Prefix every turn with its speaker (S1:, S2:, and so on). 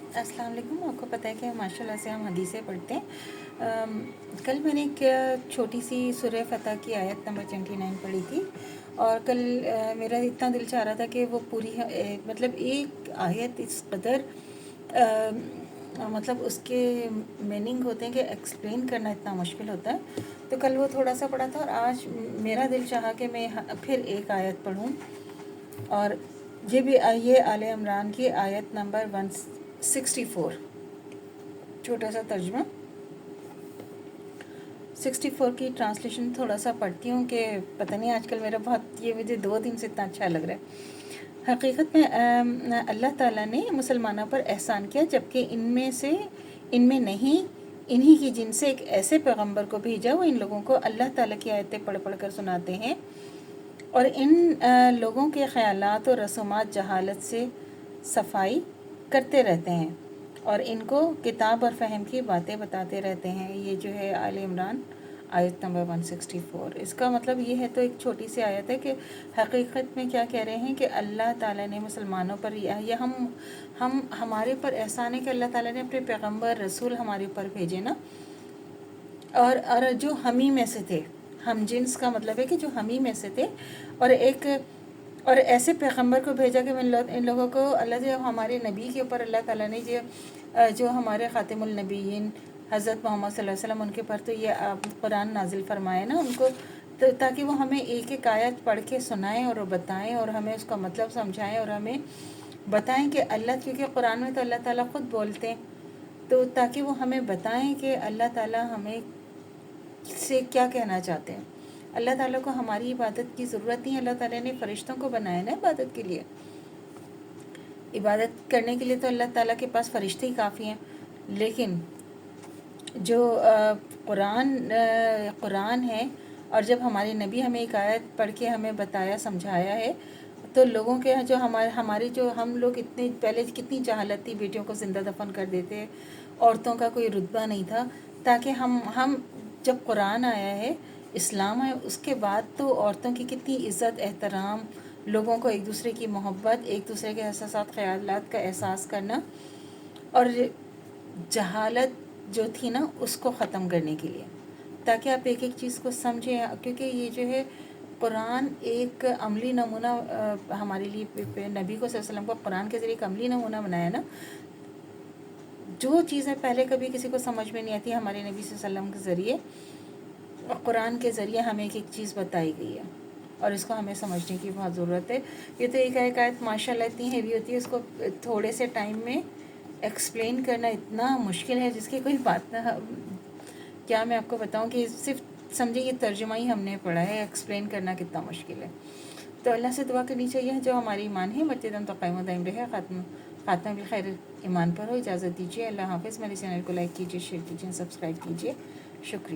S1: السلام علیکم. آپ کو پتہ ہے کہ ماشاءاللہ سے ہم حدیثیں پڑھتے ہیں. کل میں نے ایک چھوٹی سی سورہ فتح کی آیت نمبر 29 پڑھی تھی، اور کل میرا اتنا دل چاہ رہا تھا کہ وہ پوری مطلب ایک آیت اس قدر مطلب اس کے میننگ ہوتے ہیں کہ ایکسپلین کرنا اتنا مشکل ہوتا ہے. تو کل وہ تھوڑا سا پڑھا تھا، اور آج میرا دل چاہا کہ میں پھر ایک آیت پڑھوں، اور یہ آل عمران کی آیت نمبر 164 چھوٹا سا ترجمہ. 64 کی ٹرانسلیشن تھوڑا سا پڑھتی ہوں کہ پتہ نہیں آج کل میرا بہت یہ مجھے 2 دن سے اتنا اچھا لگ رہا ہے. حقیقت میں اللہ تعالیٰ نے مسلمانوں پر احسان کیا، جبکہ ان میں نہیں، انہی کی جن سے ایک ایسے پیغمبر کو بھیجا وہ ان لوگوں کو اللہ تعالیٰ کی آیتیں پڑھ پڑھ کر سناتے ہیں، اور ان لوگوں کے خیالات اور رسومات جہالت سے صفائی کرتے رہتے ہیں، اور ان کو کتاب اور فہم کی باتیں بتاتے رہتے ہیں. یہ جو ہے آل عمران آیت نمبر 164. اس کا مطلب یہ ہے، تو ایک چھوٹی سی آیت ہے کہ حقیقت میں کیا کہہ رہے ہیں کہ اللہ تعالیٰ نے مسلمانوں پر یہ ہمارے پر احسان ہے کہ اللہ تعالیٰ نے اپنے پیغمبر رسول ہمارے اوپر بھیجے نا، اور جو ہمیں میں سے تھے، ہم جنس کا مطلب ہے کہ جو ہمیں میں سے تھے، اور ایسے پیغمبر کو بھیجا کہ ان لوگوں کو اللہ جو ہمارے نبی کے اوپر اللہ تعالیٰ نے جو ہمارے خاتم النبیین حضرت محمد صلی اللہ علیہ وسلم ان کے پر تو یہ قرآن نازل فرمائے نا ان کو، تاکہ وہ ہمیں ایک ایک آیت پڑھ کے سنائیں اور بتائیں، اور ہمیں اس کا مطلب سمجھائیں، اور ہمیں بتائیں کہ اللہ، کیونکہ قرآن میں تو اللہ تعالیٰ خود بولتے ہیں، تو تاکہ وہ ہمیں بتائیں کہ اللہ تعالیٰ ہمیں سے کیا کہنا چاہتے ہیں. اللہ تعالیٰ کو ہماری عبادت کی ضرورت نہیں. اللہ تعالیٰ نے فرشتوں کو بنایا نا عبادت کے لیے. عبادت کرنے کے لیے تو اللہ تعالیٰ کے پاس فرشتے ہی کافی ہیں، لیکن جو قرآن ہے، اور جب ہمارے نبی ہمیں ایک آیت پڑھ کے ہمیں بتایا سمجھایا ہے، تو لوگوں کے جو ہم لوگ اتنے پہلے کتنی جہالت تھی، بیٹیوں کو زندہ دفن کر دیتے، عورتوں کا کوئی رتبہ نہیں تھا، تاکہ ہم جب قرآن آیا ہے، اسلام ہے، اس کے بعد تو عورتوں کی کتنی عزت احترام، لوگوں کو ایک دوسرے کی محبت، ایک دوسرے کے احساسات خیالات کا احساس کرنا، اور جہالت جو تھی نا اس کو ختم کرنے کے لیے، تاکہ آپ ایک ایک چیز کو سمجھیں. کیونکہ یہ جو ہے قرآن ایک عملی نمونہ ہمارے لیے، نبی کو صلی اللہ علیہ وسلم کو قرآن کے ذریعے ایک عملی نمونہ بنایا نا. جو چیزیں پہلے کبھی کسی کو سمجھ میں نہیں آتی، ہمارے نبی صلی اللہ علیہ وسلم کے ذریعے، قرآن کے ذریعے ہمیں ایک ایک چیز بتائی گئی ہے، اور اس کو ہمیں سمجھنے کی بہت ضرورت ہے. یہ تو ایک آیت ماشاء اللہ اتنی ہیوی ہوتی ہے، اس کو تھوڑے سے ٹائم میں ایکسپلین کرنا اتنا مشکل ہے جس کی کوئی بات نہ. کیا میں آپ کو بتاؤں کہ صرف سمجھے یہ ترجمہ ہی ہم نے پڑھا ہے، ایکسپلین کرنا کتنا مشکل ہے. تو اللہ سے دعا کرنی چاہیے جو ہماری ایمان ہے مرتے دم تو قائم و دائم رہے، خاتمہ بالخیر ایمان پر ہو. اجازت دیجیے، اللہ حافظ. میرے چینل کو لائک کیجیے، شیئر کیجیے، سبسکرائب کیجیے. شکریہ.